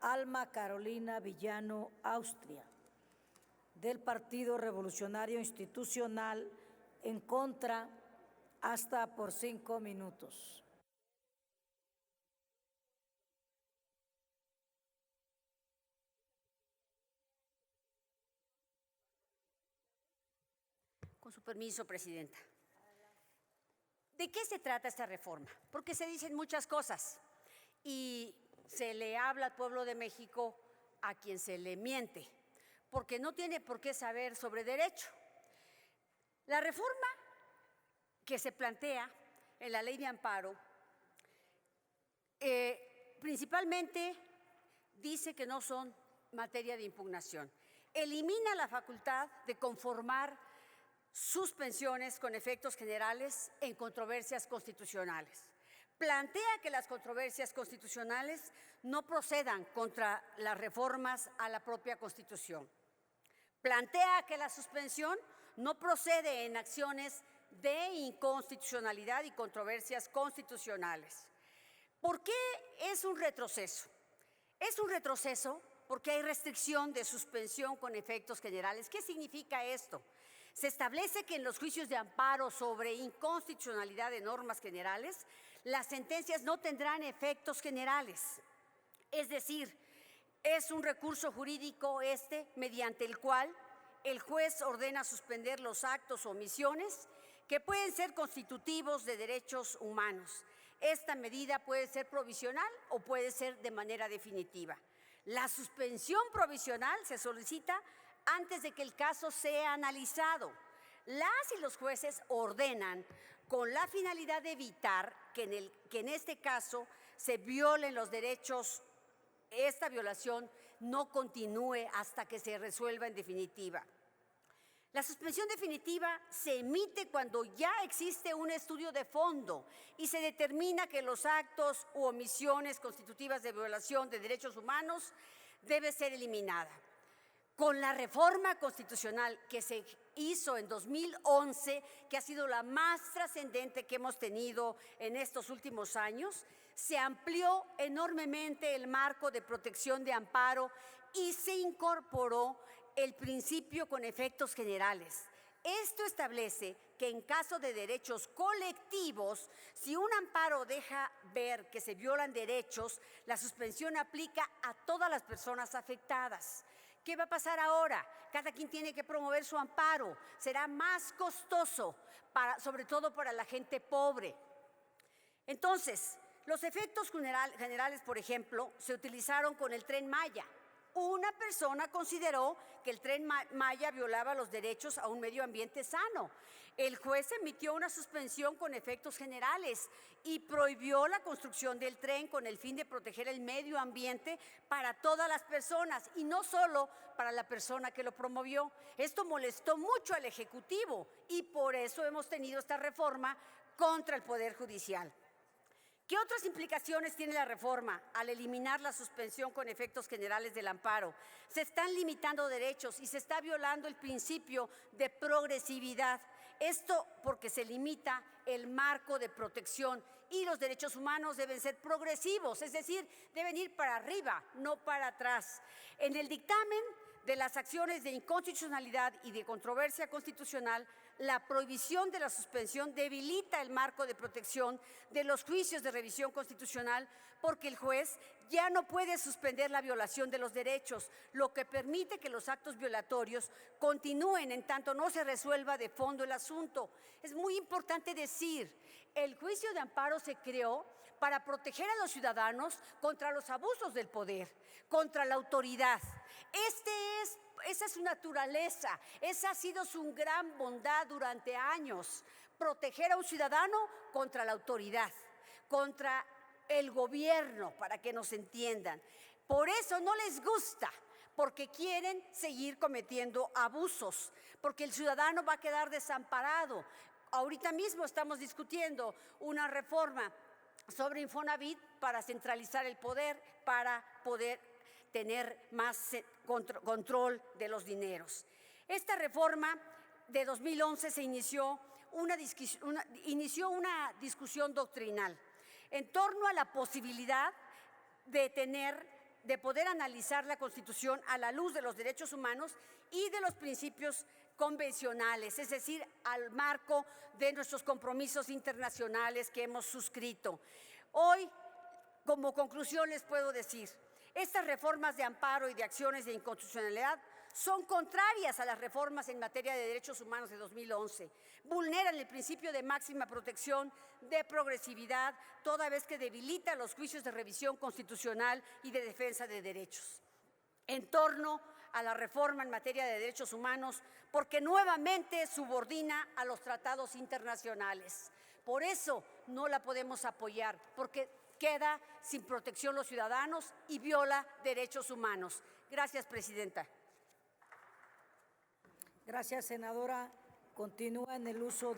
Alma Carolina Villano Austria. Del Partido Revolucionario Institucional, en contra, hasta por 5 minutos. Con su permiso, Presidenta. ¿De qué se trata esta reforma? Porque se dicen muchas cosas y se le habla al pueblo de México a quien se le miente, porque no tiene por qué saber sobre derecho. La reforma que se plantea en la Ley de Amparo principalmente dice que no son materia de impugnación. Elimina la facultad de conformar suspensiones con efectos generales en controversias constitucionales. Plantea que las controversias constitucionales no procedan contra las reformas a la propia Constitución. Plantea que la suspensión no procede en acciones de inconstitucionalidad y controversias constitucionales. ¿Por qué es un retroceso? Es un retroceso porque hay restricción de suspensión con efectos generales. ¿Qué significa esto? Se establece que en los juicios de amparo sobre inconstitucionalidad de normas generales, las sentencias no tendrán efectos generales. Es decir, es un recurso jurídico mediante el cual el juez ordena suspender los actos o omisiones que pueden ser constitutivos de derechos humanos. Esta medida puede ser provisional o puede ser de manera definitiva. La suspensión provisional se solicita antes de que el caso sea analizado. Las y los jueces ordenan con la finalidad de evitar que en este caso se violen los derechos. Esta violación no continúe hasta que se resuelva en definitiva. La suspensión definitiva se emite cuando ya existe un estudio de fondo y se determina que los actos u omisiones constitutivas de violación de derechos humanos debe ser eliminada. Con la reforma constitucional que se hizo en 2011, que ha sido la más trascendente que hemos tenido en estos últimos años, se amplió enormemente el marco de protección de amparo y se incorporó el principio con efectos generales. Esto establece que en caso de derechos colectivos, si un amparo deja ver que se violan derechos, la suspensión aplica a todas las personas afectadas. ¿Qué va a pasar ahora? Cada quien tiene que promover su amparo. Será más costoso, sobre todo para la gente pobre. Entonces, los efectos generales, por ejemplo, se utilizaron con el Tren Maya. Una persona consideró que el Tren Maya violaba los derechos a un medio ambiente sano. El juez emitió una suspensión con efectos generales y prohibió la construcción del tren con el fin de proteger el medio ambiente para todas las personas y no solo para la persona que lo promovió. Esto molestó mucho al Ejecutivo y por eso hemos tenido esta reforma contra el Poder Judicial. ¿Qué otras implicaciones tiene la reforma al eliminar la suspensión con efectos generales del amparo? Se están limitando derechos y se está violando el principio de progresividad. Esto porque se limita el marco de protección y los derechos humanos deben ser progresivos, es decir, deben ir para arriba, no para atrás. En el dictamen de las acciones de inconstitucionalidad y de controversia constitucional, la prohibición de la suspensión debilita el marco de protección de los juicios de revisión constitucional porque el juez ya no puede suspender la violación de los derechos, lo que permite que los actos violatorios continúen en tanto no se resuelva de fondo el asunto. Es muy importante decir, el juicio de amparo se creó para proteger a los ciudadanos contra los abusos del poder, contra la autoridad. Esa es su naturaleza, esa ha sido su gran bondad durante años, proteger a un ciudadano contra la autoridad, contra el gobierno, para que nos entiendan. Por eso no les gusta, porque quieren seguir cometiendo abusos, porque el ciudadano va a quedar desamparado. Ahorita mismo estamos discutiendo una reforma sobre Infonavit para centralizar el poder, para poder tener más control de los dineros. Esta reforma de 2011 se inició una discusión doctrinal en torno a la posibilidad de tener de poder analizar la Constitución a la luz de los derechos humanos y de los principios convencionales, es decir, al marco de nuestros compromisos internacionales que hemos suscrito. Hoy, como conclusión, les puedo decir, estas reformas de amparo y de acciones de inconstitucionalidad son contrarias a las reformas en materia de derechos humanos de 2011. Vulneran el principio de máxima protección, de progresividad, toda vez que debilita los juicios de revisión constitucional y de defensa de derechos. En torno a la reforma en materia de derechos humanos, porque nuevamente subordina a los tratados internacionales. Por eso no la podemos apoyar, porque queda sin protección los ciudadanos y viola derechos humanos. Gracias, presidenta. Gracias, senadora. Continúa en el uso de